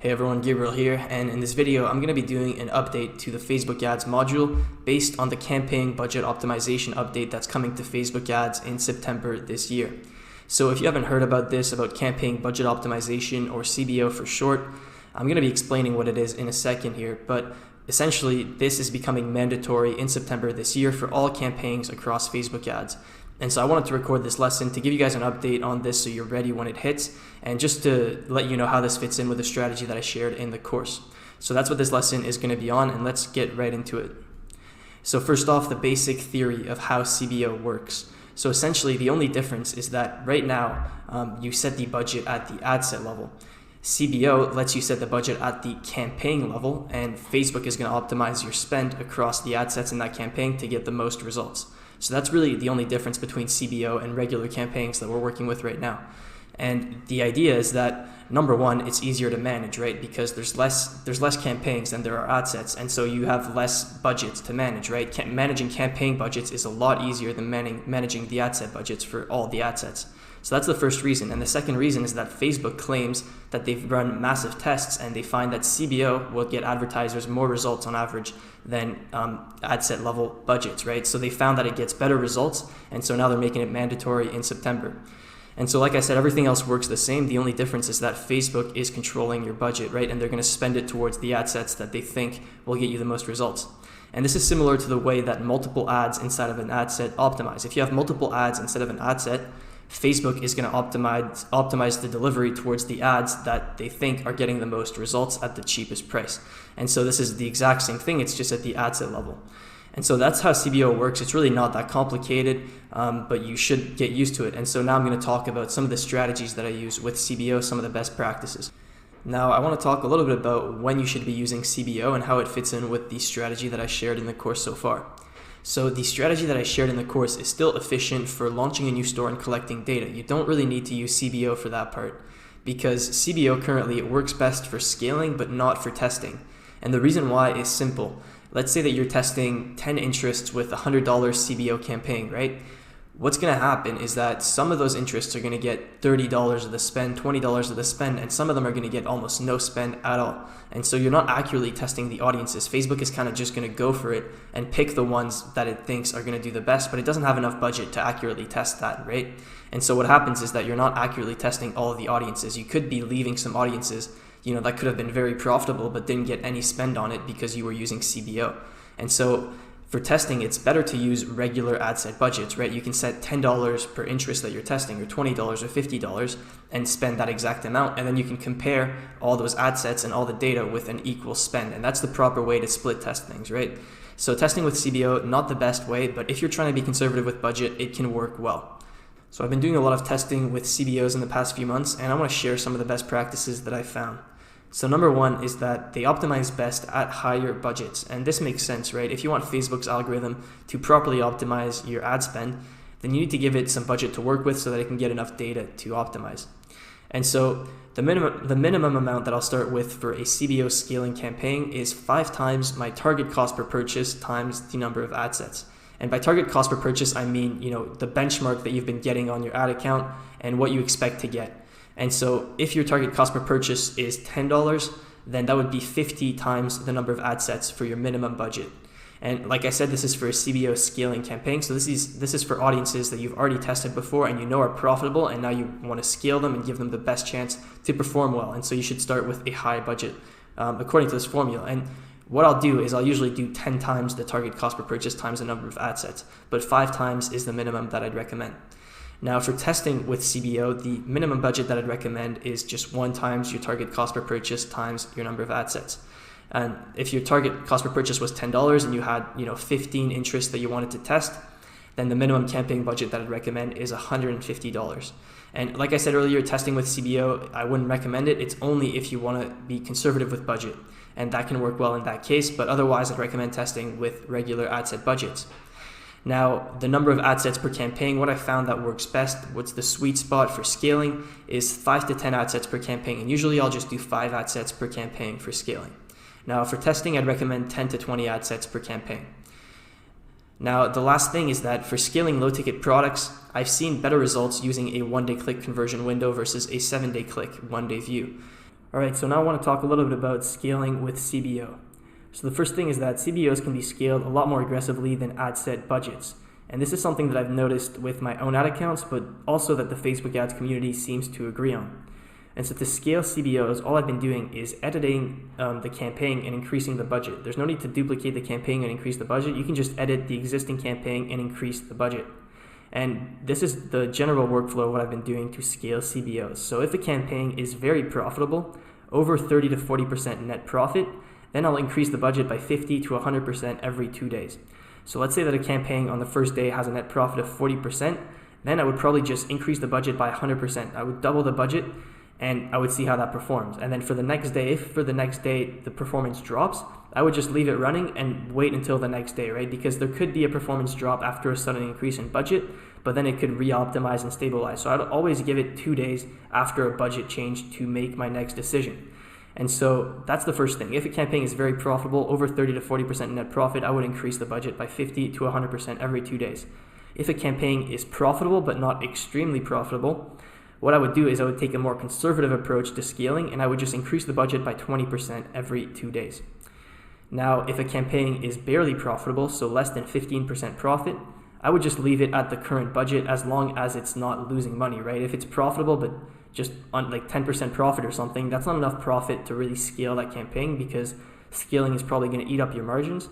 Hey everyone, Gabriel here, and in this video I'm going to be doing an update to the Facebook ads module based on the campaign budget optimization update that's coming to Facebook ads in September this year. So if you haven't heard about this, about campaign budget optimization, or CBO for short, I'm going to be explaining what it is in a second here, but essentially this is becoming mandatory in September this year for all campaigns across Facebook ads. And so I wanted to record this lesson to give you guys an update on this so you're ready when it hits, and just to let you know how this fits in with the strategy that I shared in the course. So that's what this lesson is going to be on, and let's get right into it. So first off, the basic theory of how CBO works. So essentially the only difference is that right now you set the budget at the ad set level. CBO lets you set the budget at the campaign level, and Facebook is going to optimize your spend across the ad sets in that campaign to get the most results. So that's really the only difference between CBO and regular campaigns that we're working with right now. And the idea is that, number one, it's easier to manage, right? Because there's less campaigns than there are ad sets, and so you have less budgets to manage, right? Managing campaign budgets is a lot easier than managing the ad set budgets for all the ad sets. So that's the first reason. And the second reason is that Facebook claims that they've run massive tests and they find that CBO will get advertisers more results on average than ad set level budgets, right? So they found that it gets better results, and so now they're making it mandatory in September. And so like I said, everything else works the same. The only difference is that Facebook is controlling your budget, right? And they're going to spend it towards the ad sets that they think will get you the most results. And this is similar to the way that multiple ads inside of an ad set optimize. If you have multiple ads instead of an ad set, Facebook is going to optimize the delivery towards the ads that they think are getting the most results at the cheapest price. And so this is the exact same thing, it's just at the ad set level. And so that's how CBO works. It's really not that complicated, but you should get used to it. And so now I'm going to talk about some of the strategies that I use with CBO, some of the best practices. Now I want to talk a little bit about when you should be using CBO and how it fits in with the strategy that I shared in the course so far. So the strategy that I shared in the course is still efficient for launching a new store and collecting data. You don't really need to use CBO for that part, because CBO currently it works best for scaling but not for testing. And the reason why is simple. Let's say that you're testing 10 interests with a $100 CBO campaign, right? What's going to happen is that some of those interests are going to get $30 of the spend, $20 of the spend, and some of them are going to get almost no spend at all. And so you're not accurately testing the audiences. Facebook is kind of just going to go for it and pick the ones that it thinks are going to do the best, but it doesn't have enough budget to accurately test that, right? And so what happens is that you're not accurately testing all of the audiences. You could be leaving some audiences, that could have been very profitable but didn't get any spend on it because you were using CBO. And so for testing, it's better to use regular ad set budgets, right? You can set $10 per interest that you're testing, or $20 or $50, and spend that exact amount, and then you can compare all those ad sets and all the data with an equal spend, and that's the proper way to split test things, right? So testing with CBO, not the best way, but if you're trying to be conservative with budget, it can work well. So I've been doing a lot of testing with CBOs in the past few months, and I want to share some of the best practices that I found. So number one is that they optimize best at higher budgets. And this makes sense, right? If you want Facebook's algorithm to properly optimize your ad spend, then you need to give it some budget to work with so that it can get enough data to optimize. And so the minimum amount that I'll start with for a CBO scaling campaign is 5 times my target cost per purchase times the number of ad sets. And by target cost per purchase, I mean, the benchmark that you've been getting on your ad account and what you expect to get. And so if your target cost per purchase is $10, then that would be 50 times the number of ad sets for your minimum budget. And like I said, this is for a CBO scaling campaign. So this is for audiences that you've already tested before and are profitable, and now you want to scale them and give them the best chance to perform well. And so you should start with a high budget according to this formula. And what I'll do is I'll usually do 10 times the target cost per purchase times the number of ad sets, but 5 times is the minimum that I'd recommend. Now for testing with CBO, the minimum budget that I'd recommend is just 1 times your target cost per purchase times your number of ad sets. And if your target cost per purchase was $10 and you had 15 interests that you wanted to test, then the minimum campaign budget that I'd recommend is $150. And like I said earlier, testing with CBO, I wouldn't recommend it. It's only if you want to be conservative with budget, and that can work well in that case, but otherwise I'd recommend testing with regular ad set budgets. Now, the number of ad sets per campaign, what I found that works best, what's the sweet spot for scaling, is 5 to 10 ad sets per campaign. And usually I'll just do 5 ad sets per campaign for scaling. Now, for testing, I'd recommend 10 to 20 ad sets per campaign. Now, the last thing is that for scaling low-ticket products, I've seen better results using a 1-day click conversion window versus a 7-day click, 1-day view. Alright, so now I want to talk a little bit about scaling with CBO. So the first thing is that CBOs can be scaled a lot more aggressively than ad set budgets. And this is something that I've noticed with my own ad accounts, but also that the Facebook ads community seems to agree on. And so to scale CBOs, all I've been doing is editing the campaign and increasing the budget. There's no need to duplicate the campaign and increase the budget. You can just edit the existing campaign and increase the budget. And this is the general workflow of what I've been doing to scale CBOs. So if a campaign is very profitable, over 30 to 40% net profit, then I'll increase the budget by 50 to 100% every 2 days. So let's say that a campaign on the first day has a net profit of 40%, then I would probably just increase the budget by 100%. I would double the budget and I would see how that performs. And then for the next day, if for the next day the performance drops, I would just leave it running and wait until the next day, right? Because there could be a performance drop after a sudden increase in budget, but then it could re-optimize and stabilize. So I'd always give it 2 days after a budget change to make my next decision. And so that's the first thing. If a campaign is very profitable, over 30 to 40% net profit, I would increase the budget by 50 to 100% every 2 days. If a campaign is profitable but not extremely profitable, what I would do is I would take a more conservative approach to scaling, and I would just increase the budget by 20% every 2 days. Now, if a campaign is barely profitable, so less than 15% profit, I would just leave it at the current budget as long as it's not losing money, right? If it's profitable but just on like 10% profit or something, that's not enough profit to really scale that campaign, because scaling is probably going to eat up your margins.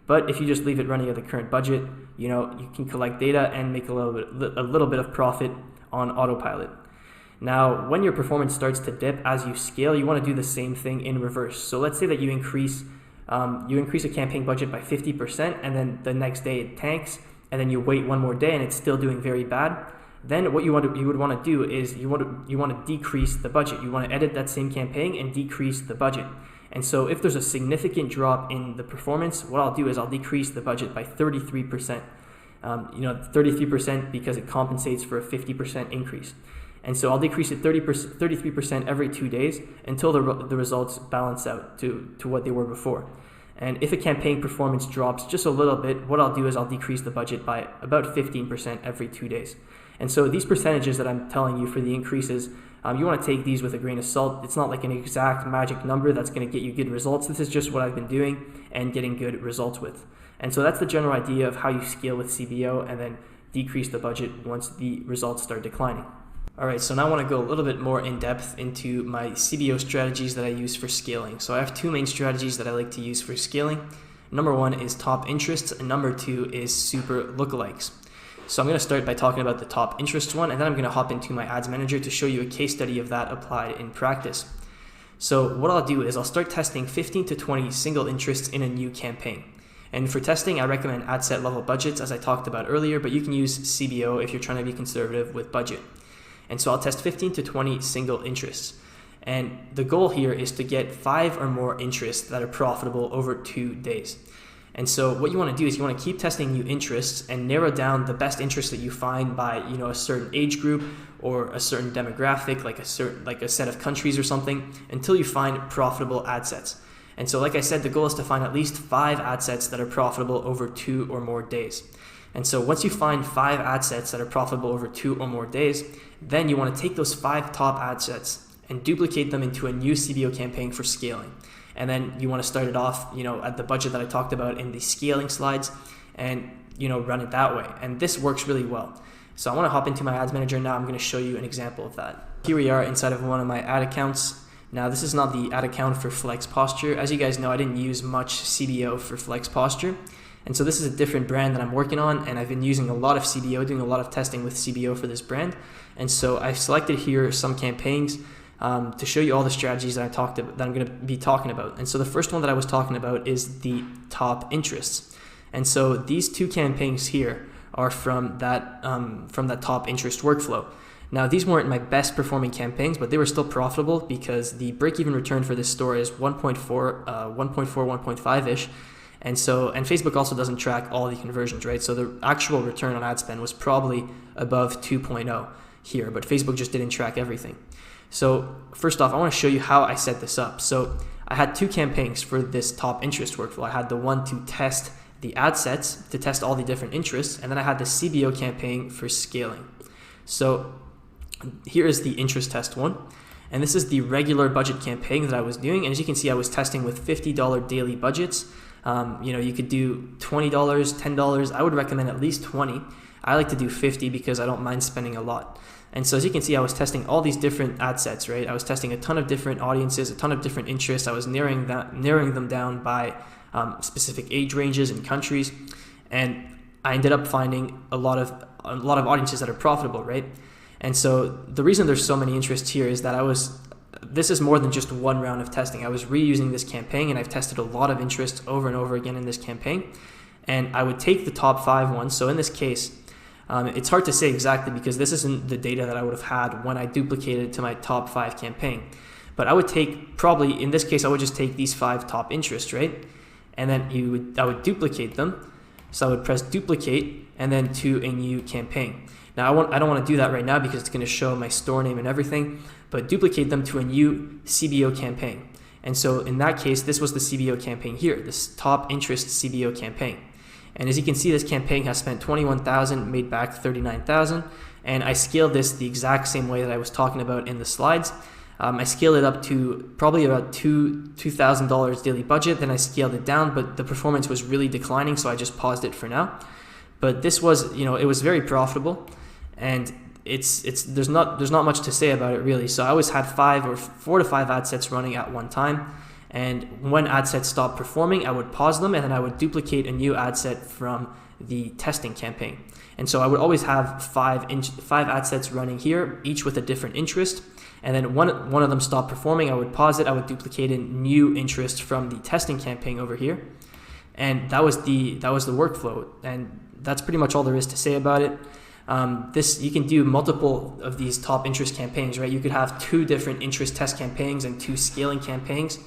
But if you just leave it running at the current budget, you can collect data and make a little bit of profit on autopilot. Now, when your performance starts to dip as you scale, you want to do the same thing in reverse. So let's say that you increase a campaign budget by 50%, and then the next day it tanks, and then you wait one more day and it's still doing very bad. Then what you would want to do is you want to decrease the budget. You want to edit that same campaign and decrease the budget. And so if there's a significant drop in the performance, what I'll do is I'll decrease the budget by 33%. 33% because it compensates for a 50% increase. And so I'll decrease it 33% every 2 days until the results balance out to what they were before. And if a campaign performance drops just a little bit, what I'll do is I'll decrease the budget by about 15% every 2 days. And so these percentages that I'm telling you for the increases, you want to take these with a grain of salt. It's not like an exact magic number that's going to get you good results. This is just what I've been doing and getting good results with. And so that's the general idea of how you scale with CBO and then decrease the budget once the results start declining. Alright, so now I want to go a little bit more in depth into my CBO strategies that I use for scaling. So I have two main strategies that I like to use for scaling. Number one is top interests, and number two is super lookalikes. So I'm going to start by talking about the top interest one, and then I'm going to hop into my ads manager to show you a case study of that applied in practice. So what I'll do is I'll start testing 15 to 20 single interests in a new campaign. And for testing, I recommend ad set level budgets, as I talked about earlier, but you can use CBO if you're trying to be conservative with budget. And so I'll test 15 to 20 single interests. And the goal here is to get 5 or more interests that are profitable over 2 days. And so what you want to do is you want to keep testing new interests and narrow down the best interests that you find by a certain age group or a certain demographic, like a set of countries or something, until you find profitable ad sets. And so like I said, the goal is to find at least 5 ad sets that are profitable over 2 or more days. And so once you find 5 ad sets that are profitable over 2 or more days, then you want to take those 5 top ad sets and duplicate them into a new CBO campaign for scaling. And then you want to start it off, at the budget that I talked about in the scaling slides, and run it that way. And this works really well. So I want to hop into my ads manager now. I'm going to show you an example of that. Here we are inside of one of my ad accounts. Now this is not the ad account for Flex Posture. As you guys know, I didn't use much CBO for Flex Posture. And so this is a different brand that I'm working on, and I've been using a lot of CBO, doing a lot of testing with CBO for this brand. And so I've selected here some campaigns to show you all the strategies that I'm going to be talking about. And so the first one that I was talking about is the top interests. And so these 2 campaigns here are from that top interest workflow. Now these weren't my best performing campaigns, but they were still profitable because the break-even return for this store is 1.4, 1.5-ish. And Facebook also doesn't track all the conversions, right? So the actual return on ad spend was probably above 2.0 here, but Facebook just didn't track everything. So first off, I want to show you how I set this up. So I had 2 campaigns for this top interest workflow. I had the one to test the ad sets, to test all the different interests, and then I had the CBO campaign for scaling. So here is the interest test one. And this is the regular budget campaign that I was doing. And as you can see, I was testing with $50 daily budgets. You could do $20, $10. I would recommend at least 20. I like to do 50 because I don't mind spending a lot. And so as you can see, I was testing all these different ad sets, right? I was testing a ton of different audiences, a ton of different interests. I was narrowing them down by specific age ranges and countries. And I ended up finding a lot of audiences that are profitable, right? And so the reason there's so many interests here is that this is more than just one round of testing. I was reusing this campaign, and I've tested a lot of interest over and over again in this campaign. And I would take the top 5 ones. So in this case, it's hard to say exactly because this isn't the data that I would have had when I duplicated it to my top 5 campaign. But I would take, probably in this case, I would just take these 5 top interests, right? And then I would duplicate them. So I would press duplicate and then to a new campaign. Now I don't want to do that right now because it's going to show my store name and everything, but duplicate them to a new CBO campaign. And so in that case, this was the CBO campaign here, this top interest CBO campaign. And as you can see, this campaign has spent $21,000, made back $39,000. And I scaled this the exact same way that I was talking about in the slides. I scaled it up to probably about $2,000 daily budget. Then I scaled it down, but the performance was really declining, so I just paused it for now. But this was, it was very profitable, and there's not much to say about it really. So I always had 4 to 5 ad sets running at one time, and when ad sets stopped performing, I would pause them, and then I would duplicate a new ad set from the testing campaign. And so I would always have 5 ad sets running here, each with a different interest. And then one of them stopped performing, I would pause it, I would duplicate a new interest from the testing campaign over here. And that was the workflow. And that's pretty much all there is to say about it. You can do multiple of these top interest campaigns, right? You could have 2 different interest test campaigns and 2 scaling campaigns,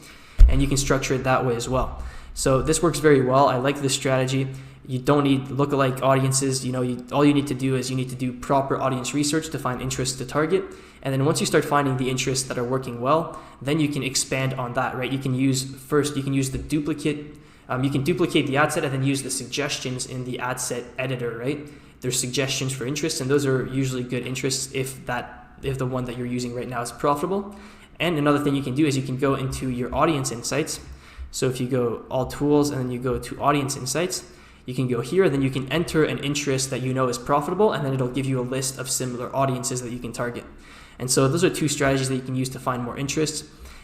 and you can structure it that way as well. So this works very well. I like this strategy. You don't need lookalike audiences. All you need to do is you need to do proper audience research to find interests to target. And then once you start finding the interests that are working well, then you can expand on that, right? You can use the duplicate. You can duplicate the ad set and then use the suggestions in the ad set editor, right? There's suggestions for interests, and those are usually good interests if the one that you're using right now is profitable. And another thing you can do is you can go into your audience insights. So if you go all tools and then you go to audience insights, you can go here, then you can enter an interest that you know is profitable, and then it'll give you a list of similar audiences that you can target. And so those are 2 strategies that you can use to find more interests.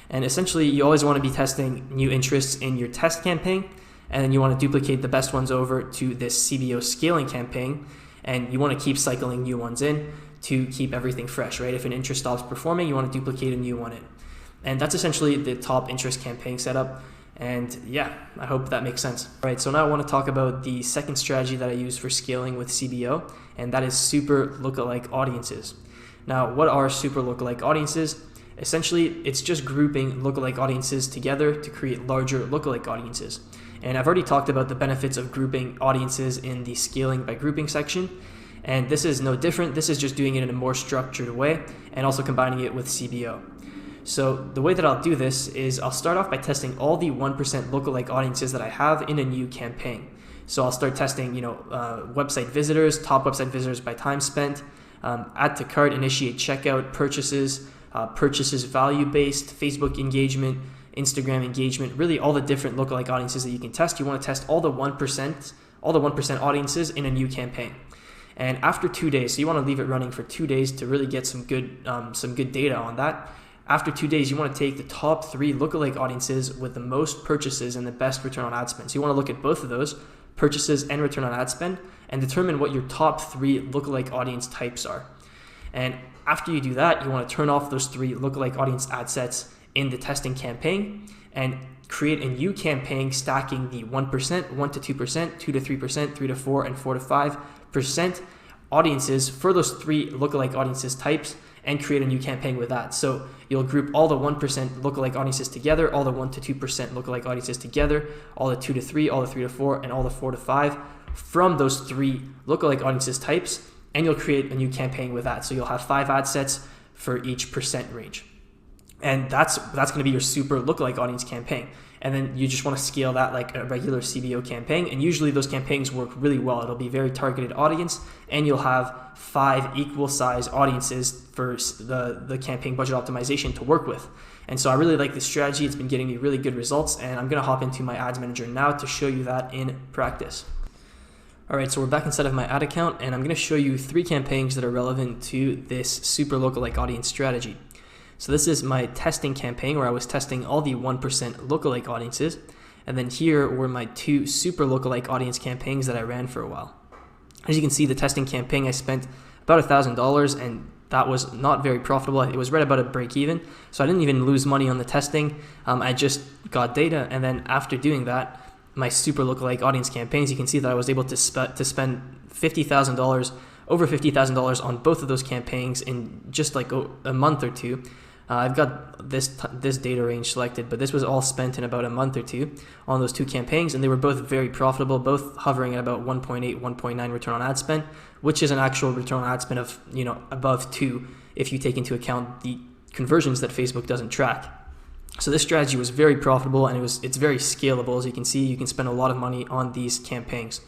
And essentially, you always want to be testing new interests in your test campaign, and then you want to duplicate the best ones over to this CBO scaling campaign, and you want to keep cycling new ones in to keep everything fresh, right? If an interest stops performing, you want to duplicate a new one in. And that's essentially the top interest campaign setup. And yeah, I hope that makes sense. All right, so now I want to talk about the second strategy that I use for scaling with CBO, and that is super lookalike audiences. Now, what are super lookalike audiences? Essentially, it's just grouping lookalike audiences together to create larger lookalike audiences. And I've already talked about the benefits of grouping audiences in the scaling by grouping section. And this is no different. This is just doing it in a more structured way and also combining it with CBO. So the way that I'll do this is I'll start off by testing all the 1% lookalike audiences that I have in a new campaign. So I'll start testing, website visitors, top website visitors by time spent, add to cart, initiate checkout, purchases value-based, Facebook engagement, Instagram engagement, really all the different lookalike audiences that you can test. You want to test all the 1% audiences in a new campaign. And after 2 days, so you want to leave it running for 2 days to really get some good data on that. After 2 days, you want to take the top 3 lookalike audiences with the most purchases and the best return on ad spend. So you want to look at both of those, purchases and return on ad spend, and determine what your top 3 lookalike audience types are. And after you do that, you want to turn off those 3 lookalike audience ad sets in the testing campaign and create a new campaign stacking the 1%, 1 to 2%, 2 to 3%, 3 to 4, and 4 to 5% audiences for those 3 lookalike audiences types and create a new campaign with that. So you'll group all the 1% lookalike audiences together, all the 1 to 2% lookalike audiences together, all the 2 to 3, all the 3 to 4, and all the 4 to 5 from those 3 lookalike audiences types, and you'll create a new campaign with that. So you'll have 5 ad sets for each percent range. And that's going to be your super lookalike audience campaign. And then you just want to scale that like a regular CBO campaign. And usually those campaigns work really well. It'll be very targeted audience, and you'll have 5 equal size audiences for the campaign budget optimization to work with. And so I really like this strategy. It's been getting me really good results, and I'm going to hop into my ads manager now to show you that in practice. All right, so we're back inside of my ad account, and I'm going to show you 3 campaigns that are relevant to this super lookalike audience strategy. So this is my testing campaign where I was testing all the 1% lookalike audiences. And then here were my 2 super lookalike audience campaigns that I ran for a while. As you can see, the testing campaign, I spent about $1,000, and that was not very profitable. It was right about a break even. So I didn't even lose money on the testing. I just got data. And then after doing that, my super lookalike audience campaigns, you can see that I was able to spend $50,000, over $50,000 on both of those campaigns in just like a month or two. I've got this data range selected, but this was all spent in about a month or two on those 2 campaigns, and they were both very profitable, both hovering at about 1.8, 1.9 return on ad spend, which is an actual return on ad spend of, above 2 if you take into account the conversions that Facebook doesn't track. So this strategy was very profitable, and it's very scalable. As you can see, you can spend a lot of money on these campaigns.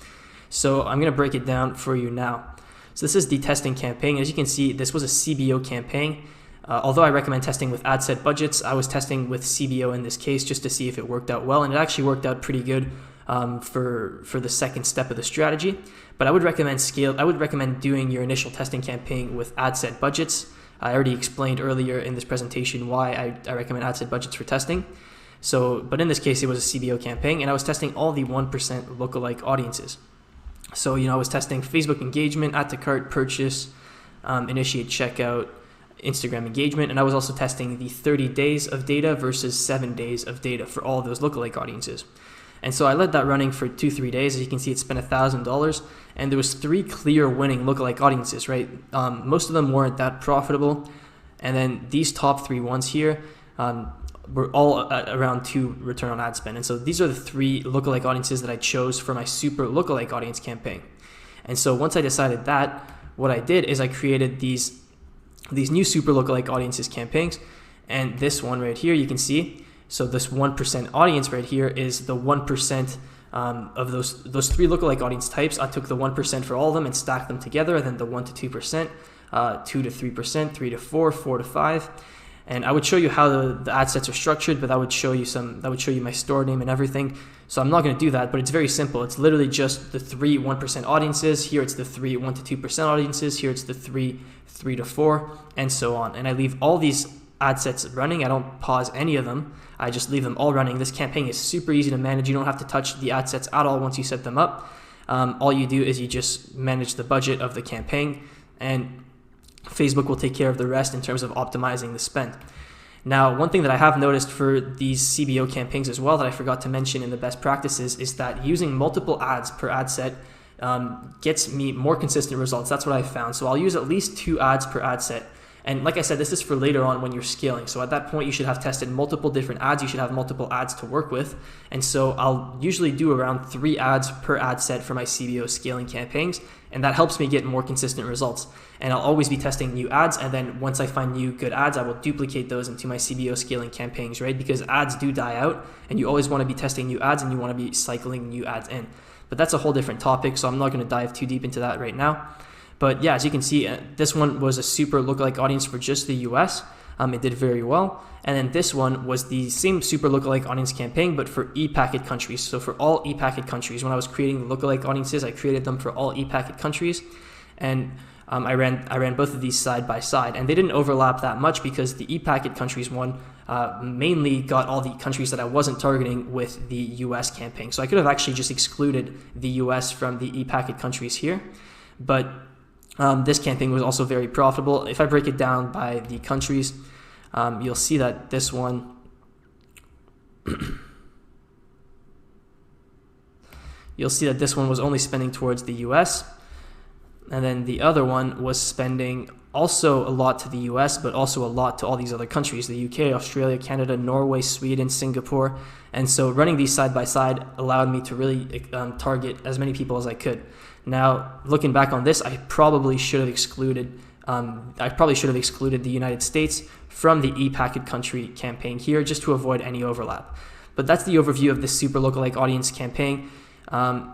So I'm going to break it down for you now. So this is the testing campaign. As you can see, this was a CBO campaign. Although I recommend testing with ad set budgets, I was testing with CBO in this case just to see if it worked out well, and it actually worked out pretty good for the second step of the strategy. But I would recommend doing your initial testing campaign with ad set budgets. I already explained earlier in this presentation why I recommend ad set budgets for testing. But in this case, it was a CBO campaign, and I was testing all the 1% lookalike audiences. So I was testing Facebook engagement, add to cart, purchase, initiate checkout, Instagram engagement, and I was also testing the 30 days of data versus 7 days of data for all of those lookalike audiences. And so I let that running for 2-3 days. As you can see, it spent $1,000, and there was 3 clear winning lookalike audiences, right? Most of them weren't that profitable, and then these top 3 ones here were all at around 2 return on ad spend. And so these are the 3 lookalike audiences that I chose for my super lookalike audience campaign. And so once I decided that, what I did is I created these new super lookalike audiences campaigns, and this one right here, you can see, so this 1% audience right here is the 1% of those 3 lookalike audience types. I took the 1% for all of them and stacked them together, and then the 1 to 2%, 2 to 3%, 3 to 4, 4 to 5. And I would show you how the ad sets are structured, but that would show you my store name and everything. So I'm not going to do that, but it's very simple. It's literally just the 3 1% audiences. Here it's the 3 1 to 2% audiences. Here it's the 3 3 to 4, and so on. And I leave all these ad sets running. I don't pause any of them. I just leave them all running. This campaign is super easy to manage. You don't have to touch the ad sets at all once you set them up. All you do is you just manage the budget of the campaign, and Facebook will take care of the rest in terms of optimizing the spend. Now, one thing that I have noticed for these CBO campaigns as well that I forgot to mention in the best practices is that using multiple ads per ad set gets me more consistent results. That's what I found. So I'll use at least 2 ads per ad set. And like I said, this is for later on when you're scaling. So at that point, you should have tested multiple different ads. You should have multiple ads to work with. And so I'll usually do around 3 ads per ad set for my CBO scaling campaigns. And that helps me get more consistent results. And I'll always be testing new ads. And then once I find new good ads, I will duplicate those into my CBO scaling campaigns, right? Because ads do die out, and you always want to be testing new ads, and you want to be cycling new ads in. But that's a whole different topic, so I'm not going to dive too deep into that right now. But yeah, as you can see, this one was a super lookalike audience for just the US. It did very well. And then this one was the same super lookalike audience campaign, but for e-packet countries. So for all e-packet countries, when I was creating the lookalike audiences, I created them for all e-packet countries. And I ran both of these side by side, and they didn't overlap that much because the e-packet countries one mainly got all the countries that I wasn't targeting with the US campaign. So I could have actually just excluded the US from the e-packet countries here. But this campaign was also very profitable. If I break it down by the countries, you'll see that this one was only spending towards the US, and then the other one was spending also a lot to the US, but also a lot to all these other countries, the UK, Australia, Canada, Norway, Sweden, Singapore. And so running these side by side allowed me to really target as many people as I could. Now, looking back on this, I probably should have excluded the United States from the e-packet country campaign here, just to avoid any overlap. But that's the overview of this super lookalike audience campaign.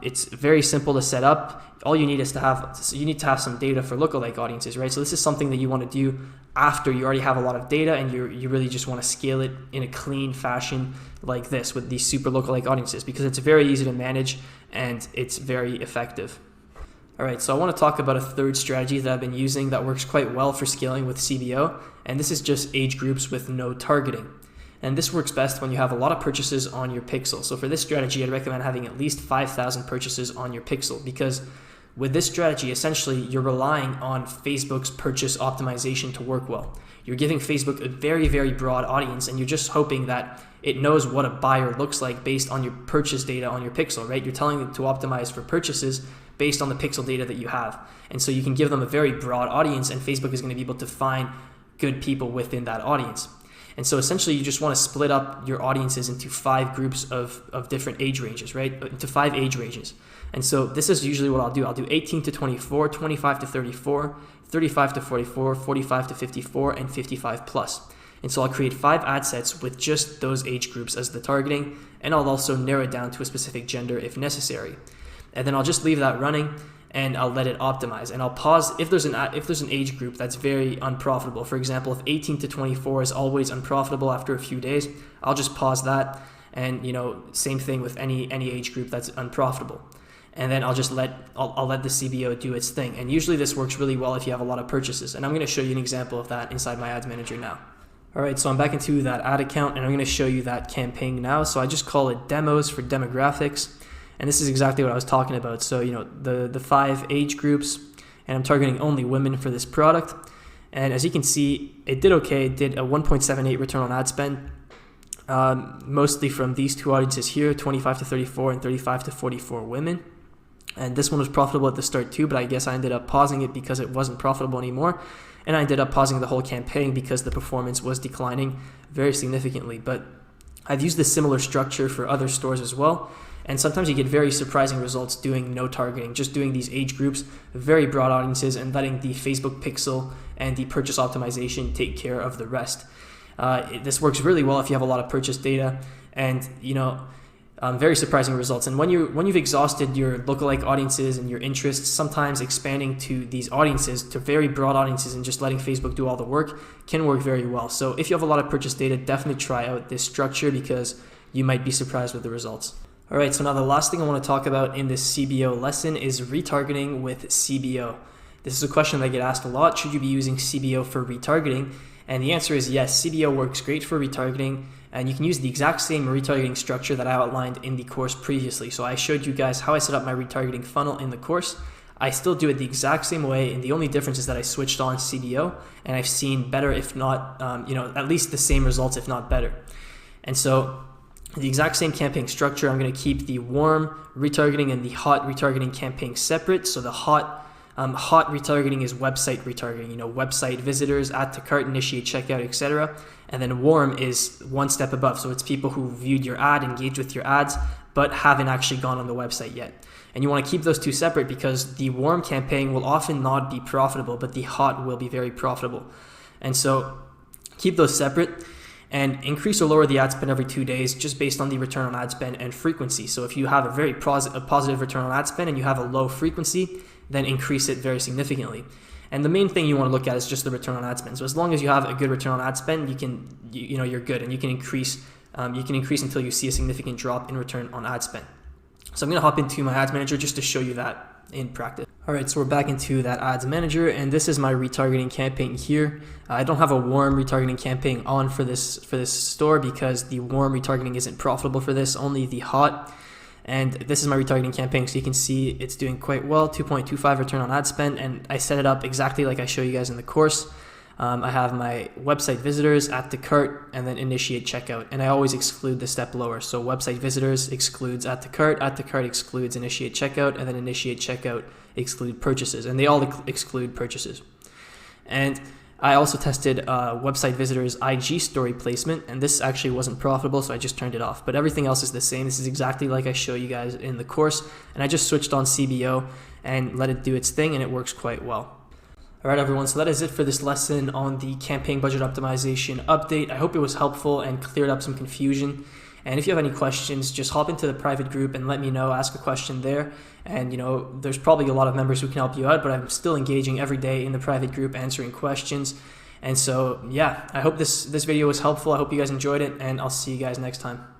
It's very simple to set up. All you need is to have some data for lookalike audiences, right? So this is something that you want to do after you already have a lot of data and you really just want to scale it in a clean fashion like this with these super lookalike audiences, because it's very easy to manage and it's very effective. All right, so I want to talk about a third strategy that I've been using that works quite well for scaling with CBO, and this is just age groups with no targeting. And this works best when you have a lot of purchases on your pixel. So for this strategy, I'd recommend having at least 5,000 purchases on your pixel, because with this strategy, essentially, you're relying on Facebook's purchase optimization to work well. You're giving Facebook a very, very broad audience, and you're just hoping that it knows what a buyer looks like based on your purchase data on your pixel, right? You're telling it to optimize for purchases based on the pixel data that you have. And so you can give them a very broad audience, and Facebook is going to be able to find good people within that audience. And so essentially you just want to split up your audiences into 5 groups of different age ranges, right? Into 5 age ranges. And so this is usually what I'll do. I'll do 18 to 24, 25 to 34, 35 to 44, 45 to 54, and 55 plus. And so I'll create 5 ad sets with just those age groups as the targeting, and I'll also narrow it down to a specific gender if necessary. And then I'll just leave that running and I'll let it optimize, and I'll pause if there's an age group that's very unprofitable. For example, if 18 to 24 is always unprofitable after a few days, I'll just pause that, and same thing with any age group that's unprofitable. And then I'll let the CBO do its thing. And usually this works really well if you have a lot of purchases. And I'm going to show you an example of that inside my ads manager now. All right, so I'm back into that ad account and I'm going to show you that campaign now. So I just call it demos for demographics. And this is exactly what I was talking about. So, the 5 age groups, and I'm targeting only women for this product. And as you can see, it did okay. It did a 1.78 return on ad spend, mostly from these 2 audiences here, 25 to 34 and 35 to 44 women. And this one was profitable at the start too, but I guess I ended up pausing it because it wasn't profitable anymore. And I ended up pausing the whole campaign because the performance was declining very significantly. But I've used this similar structure for other stores as well. And sometimes you get very surprising results doing no targeting, just doing these age groups, very broad audiences, and letting the Facebook pixel and the purchase optimization take care of the rest. This works really well if you have a lot of purchase data, and very surprising results. And when you've exhausted your lookalike audiences and your interests, sometimes expanding to these audiences, to very broad audiences, and just letting Facebook do all the work can work very well. So if you have a lot of purchase data, definitely try out this structure because you might be surprised with the results. All right, so now the last thing I want to talk about in this CBO lesson is retargeting with CBO. This is a question that I get asked a lot. Should you be using CBO for retargeting? And the answer is yes, CBO works great for retargeting, and you can use the exact same retargeting structure that I outlined in the course previously. So I showed you guys how I set up my retargeting funnel in the course. I still do it the exact same way, and the only difference is that I switched on CBO, and I've seen better, if not, at least the same results, if not better. And so the exact same campaign structure, I'm going to keep the warm retargeting and the hot retargeting campaign separate. So the hot retargeting is website retargeting, website visitors, add to cart, initiate checkout, etc. And then warm is one step above. So it's people who viewed your ad, engaged with your ads, but haven't actually gone on the website yet. And you want to keep those 2 separate because the warm campaign will often not be profitable, but the hot will be very profitable. And so keep those separate. And increase or lower the ad spend every 2 days just based on the return on ad spend and frequency. So if you have a very positive return on ad spend and you have a low frequency, then increase it very significantly. And the main thing you want to look at is just the return on ad spend. So as long as you have a good return on ad spend, you're good, and you can increase until you see a significant drop in return on ad spend. So I'm going to hop into my ads manager just to show you that in practice. All right, so we're back into that ads manager, and this is my retargeting campaign here. I don't have a warm retargeting campaign on for this store because the warm retargeting isn't profitable for this, only the hot. And this is my retargeting campaign, so you can see it's doing quite well, 2.25 return on ad spend, and I set it up exactly like I show you guys in the course. I have my website visitors, add to cart, and then initiate checkout. And I always exclude the step lower. So website visitors excludes add to cart excludes initiate checkout, and then initiate checkout exclude purchases. And they all exclude purchases. And I also tested website visitors IG story placement, and this actually wasn't profitable, so I just turned it off. But everything else is the same. This is exactly like I show you guys in the course. And I just switched on CBO and let it do its thing, and it works quite well. All right, everyone, so that is it for this lesson on the campaign budget optimization update. I hope it was helpful and cleared up some confusion. And if you have any questions, just hop into the private group and let me know, ask a question there. And there's probably a lot of members who can help you out, but I'm still engaging every day in the private group, answering questions. And so, yeah, I hope this video was helpful. I hope you guys enjoyed it, and I'll see you guys next time.